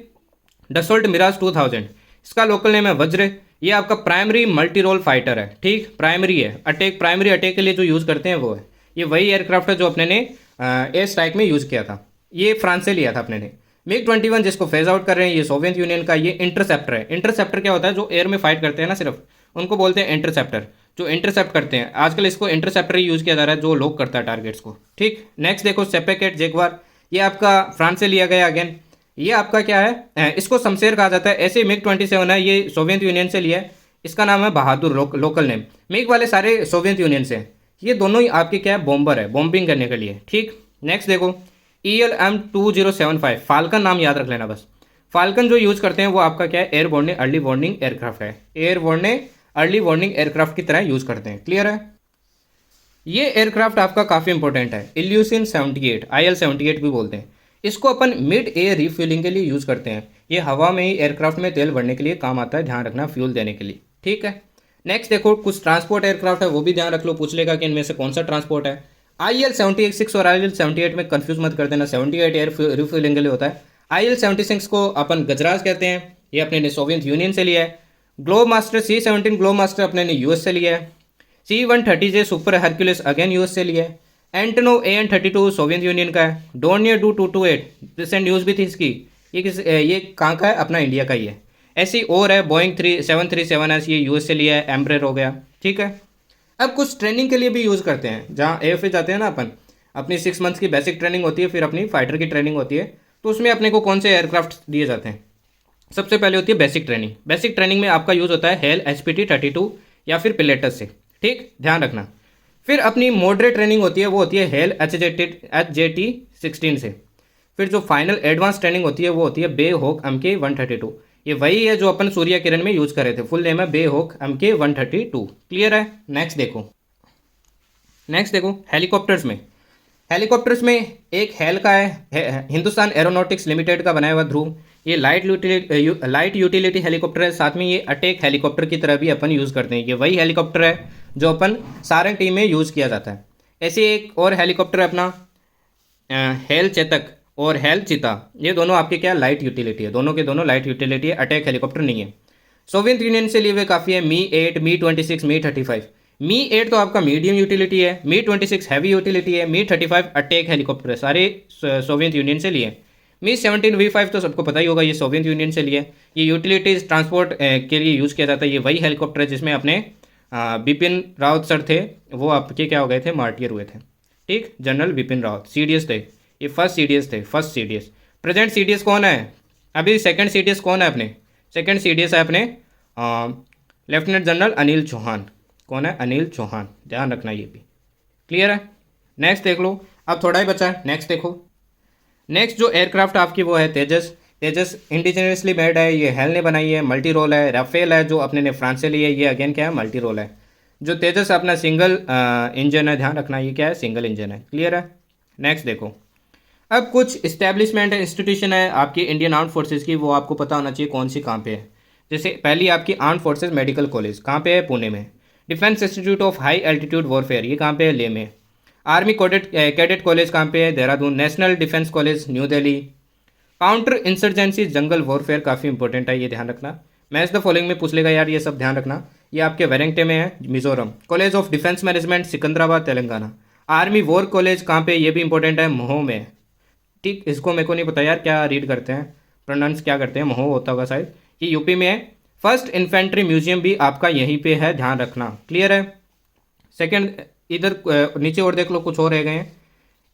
डसोल्ट मिराज 2000, इसका लोकल नेम है वज्र। ये आपका प्राइमरी मल्टी रोल फाइटर है। ठीक, प्राइमरी है, अटैक, प्राइमरी अटैक के लिए जो यूज़ करते हैं वो है। ये वही एयरक्राफ्ट है जो अपने ने एयर स्ट्राइक में यूज़ किया था। ये फ्रांस से लिया था अपने ने। MiG-21 जिसको फेज आउट कर रहे हैं, ये सोवियत यूनियन का। ये इंटरसेप्टर है। इंटरसेप्टर क्या होता है? जो एयर में फाइट करते हैं ना सिर्फ, उनको बोलते हैं इंटरसेप्टर। जो इंटरसेप्ट करते हैं, आजकल इसको इंटरसेप्टर ही यूज़ किया जा रहा है, जो लोग करता है टारगेट्स को। ठीक, नेक्स्ट देखो सेपेकेट जैगवार। ये आपका फ्रांस से लिया गया अगेन। ये आपका क्या है? इसको शमशेर कहा जाता है। ऐसे MiG-27 है, ये सोवियत यूनियन से लिया है। इसका नाम है बहादुर, लोकल नेम। मिग वाले सारे सोवियत यूनियन से हैं। ये दोनों ही आपके क्या है? बॉम्बर है, बॉम्बिंग करने के लिए। ठीक, नेक्स्ट देखो ELM-2075, फाल्कन नाम याद रख लेना बस। फाल्कन जो यूज़ करते हैं वो आपका क्या है? Air warning early warning aircraft है। Air warning early warning aircraft की तरह यूज़ करते हैं। क्लियर है? ये एयरक्राफ्ट आपका काफ़ी इंपॉर्टेंट है। इल्यूसिन 78, IL-78 भी बोलते हैं। इसको अपन मिड एयर रिफ्यूलिंग के लिए यूज़ करते हैं। ये हवा में ही एयरक्राफ्ट में तेल भरने के लिए काम आता है, ध्यान रखना, फ्यूल देने के लिए। ठीक है, नेक्स्ट देखो कुछ ट्रांसपोर्ट एयरक्राफ्ट है, वो भी ध्यान रख लो। पूछ लेगा कि इनमें से कौन सा ट्रांसपोर्ट है। IL-76 और IL-78 में कंफ्यूज मत कर देना। 78 एयर रिफ्यूलिंग के लिए होता है। IL-76 को अपन गजराज कहते हैं। ये अपने ने सोवियत यूनियन से लिया है। Globe master C-17 globe master अपने ने यूएस से लिया है। C-130J super Hercules again US से लिया है। एंटोनोव AN-32 सोवियत यूनियन का है। डोर्नियर Do-228 रिसेंट न्यूज़ भी थी इसकी। ये कहाँ का है? अपना इंडिया का ही है। ऐसी और है बोइंग 737S, ये यूएस से लिया है। एम्ब्रेर हो गया। ठीक है, अब कुछ ट्रेनिंग के लिए भी यूज़ करते हैं। जहाँ AFA जाते हैं ना अपन, अपनी 6 मंथ्स की बेसिक ट्रेनिंग होती है, फिर अपनी फाइटर की ट्रेनिंग होती है। तो उसमें अपने को कौन से एयरक्राफ्ट दिए जाते हैं? सबसे पहले होती है बेसिक ट्रेनिंग। बेसिक ट्रेनिंग में आपका यूज़ होता है हेल HPT-32 या फिर पिलेटस से। ठीक, ध्यान रखना। फिर अपनी मॉडरेट ट्रेनिंग होती है, वो होती है हेल HJT-16 से। फिर जो फाइनल एडवांस ट्रेनिंग होती है वो होती है बे होक MK-132। ये वही है जो अपन सूर्य किरण में यूज़ कर रहे थे। फुल नेम है बे होक MK-132। क्लियर है? नेक्स्ट देखो हेलीकॉप्टर्स में एक हेल का है, हिंदुस्तान एरोनॉटिक्स लिमिटेड का बनाया हुआ ध्रुव। ये लाइट यूटिलिटी हेलीकॉप्टर है। साथ में ये अटैक हेलीकॉप्टर की तरह भी अपन यूज़ करते हैं। ये वही हेलीकॉप्टर है जो अपन सारंग टीम में यूज़ किया जाता है। ऐसे एक और हेलीकॉप्टर है अपना हेल चेतक और हेल चीता। ये दोनों आपके क्या लाइट यूटिलिटी है, दोनों के दोनों लाइट यूटिलिटी है, अटैक हेलीकॉप्टर नहीं है। सोवियत यूनियन से लिए हुए काफ़ी है Mi-8, Mi-26, Mi-35। Mi-8 तो आपका मीडियम यूटिलिटी है, Mi-26 हैवी यूटिलिटी है, Mi-35 अटैक हेलीकॉप्टर है, सारे सोवियत यूनियन से लिए। Mi-17 V5 तो सबको पता ही होगा, ये सोवियत यूनियन से लिए। ये यूटिलिटीज ट्रांसपोर्ट के लिए यूज़ किया जाता है। ये वही हेलीकॉप्टर है जिसमें अपने बिपिन रावत सर थे, वो आपके क्या हो गए थे? मार्टियर हुए थे। ठीक, जनरल बिपिन रावत CDS थे। ये फर्स्ट CDS थे, फर्स्ट CDS। प्रेजेंट CDS कौन है? अभी सेकंड CDS कौन है अपने? सेकंड CDS है अपने लेफ्टिनेंट जनरल अनिल चौहान। कौन है? अनिल चौहान, ध्यान रखना ये भी। क्लियर है? नेक्स्ट देख लो, अब थोड़ा ही बचा है। नेक्स्ट देखो, नेक्स्ट जो एयरक्राफ्ट आपकी वो है तेजस। तेजस इंडिजिनियसली मेड है, ये हेल ने बनाई है, मल्टी रोल है। राफेल है जो अपने ने फ्रांस से ली है, ये अगेन क्या है? मल्टी रोल है। जो तेजस अपना सिंगल इंजन है, ध्यान रखना ये क्या है? सिंगल इंजन है। क्लियर है? नेक्स्ट देखो, अब कुछ इस्टेब्लिशमेंट है, इंस्टीट्यूशन है आपकी इंडियन आर्म्ड फोर्सेज की, वो आपको पता होना चाहिए कौन सी कहाँ पे है। जैसे पहली आपकी आर्म्ड फोर्सेज मेडिकल कॉलेज कहाँ पे है? पुणे में। Defence institute of high altitude warfare, ये कहाँ पे है? लेह में। आर्मी कैडेट कॉलेज कहाँ पे है? Dehradun. National defence college new Delhi. Counter insurgency जंगल वॉरफेयर काफ़ी इंपॉर्टेंट है, ये ध्यान रखना। मैच द फॉलोइंग में पूछ लेगा यार, ये सब ध्यान रखना। ये आपके वेरेंगटे में है, Mizoram. College of defence management Secunderabad Telangana. Army war college कहाँ पे? ये भी इंपॉर्टेंट है, महू में। ठीक, इसको मेरे को नहीं पता यार क्या रीड करते हैं, प्रोनाउंस क्या करते हैं, महू होता होगा शायद। ये यूपी में है। फर्स्ट इन्फेंट्री म्यूजियम भी आपका यहीं पे है, ध्यान रखना। क्लियर है? सेकंड, इधर नीचे और देख लो, कुछ और रह गए हैं।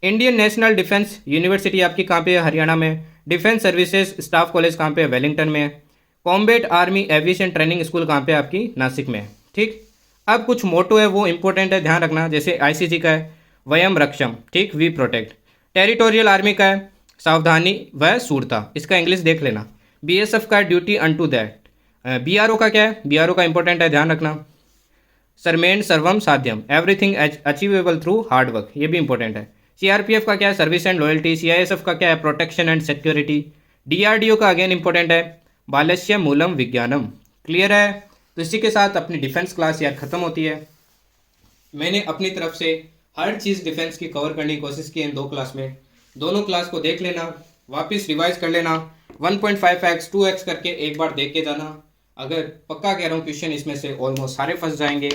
इंडियन नेशनल डिफेंस यूनिवर्सिटी आपकी कहाँ पे है? हरियाणा में। डिफेंस सर्विसेज स्टाफ कॉलेज कहाँ पे है? वेलिंगटन में। Combat army aviation training school कहाँ पे है? आपकी नासिक में। ठीक, अब कुछ मोटो है वो इंपॉर्टेंट है, ध्यान रखना। जैसे आईसीजी का है वयम रक्षम, ठीक, वी प्रोटेक्ट। टेरिटोरियल आर्मी का है सावधानी व सूरता, इसका इंग्लिश देख लेना। बीएसएफ का ड्यूटी अनटू दैट। बीआरओ का क्या है? बीआरओ का इंपॉर्टेंट है, ध्यान रखना। सरमेन सर्वम साध्यम, everything achievable through hard work, ये भी इंपॉर्टेंट है। सीआरपीएफ का क्या है? Service and loyalty. सीआईएसएफ का क्या है? Protection and security. डीआरडीओ का अगेन इंपॉर्टेंट है, बालस्य मूलम विज्ञानम। क्लियर है? तो इसी के साथ अपनी डिफेंस क्लास यार खत्म होती है। मैंने अपनी तरफ से हर चीज़ डिफेंस की कवर करने की कोशिश की इन 2 क्लास में। दोनों क्लास को देख लेना, वापस रिवाइज कर लेना, 1.5x 2x करके एक बार देख के जाना। अगर पक्का कह रहा हूँ क्वेश्चन इसमें से ऑलमोस्ट सारे फंस जाएंगे।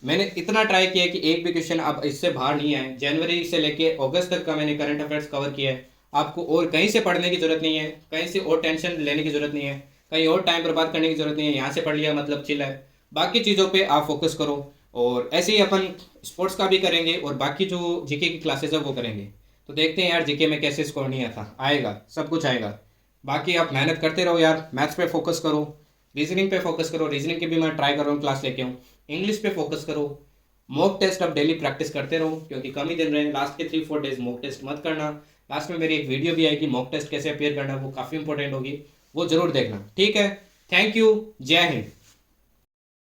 मैंने इतना ट्राई किया कि एक भी क्वेश्चन अब इससे बाहर नहीं आए। जनवरी से लेके अगस्त तक का मैंने करंट अफेयर्स कवर किया है। आपको और कहीं से पढ़ने की जरूरत नहीं है, कहीं से और टेंशन लेने की जरूरत नहीं है, कहीं और टाइम बर्बाद करने की जरूरत नहीं है। यहाँ से पढ़ लिया मतलब चिल है। बाकी चीज़ों पे आप फोकस करो। और ऐसे ही अपन स्पोर्ट्स का भी करेंगे और बाकी जो जीके की क्लासेस है वो करेंगे। तो देखते हैं यार जीके में कैसे स्कोर नहीं आता, आएगा, सब कुछ आएगा। बाकी आप मेहनत करते रहो यार, मैथ्स पे फोकस करो, रीजनिंग पे फोकस करो। रीजनिंग की भी मैं ट्राई कर रहा हूँ, क्लास लेके आऊँ। इंग्लिश पे फोकस करो। मॉक टेस्ट अब डेली प्रैक्टिस करते रहो, क्योंकि कम ही दिन रहे। लास्ट के 3-4 डेज मॉक टेस्ट मत करना। लास्ट में मेरी एक वीडियो भी आएगी मॉक टेस्ट कैसे अपेयर करना, वो काफ़ी इंपॉर्टेंट होगी, वो जरूर देखना। ठीक है, थैंक यू, जय हिंद।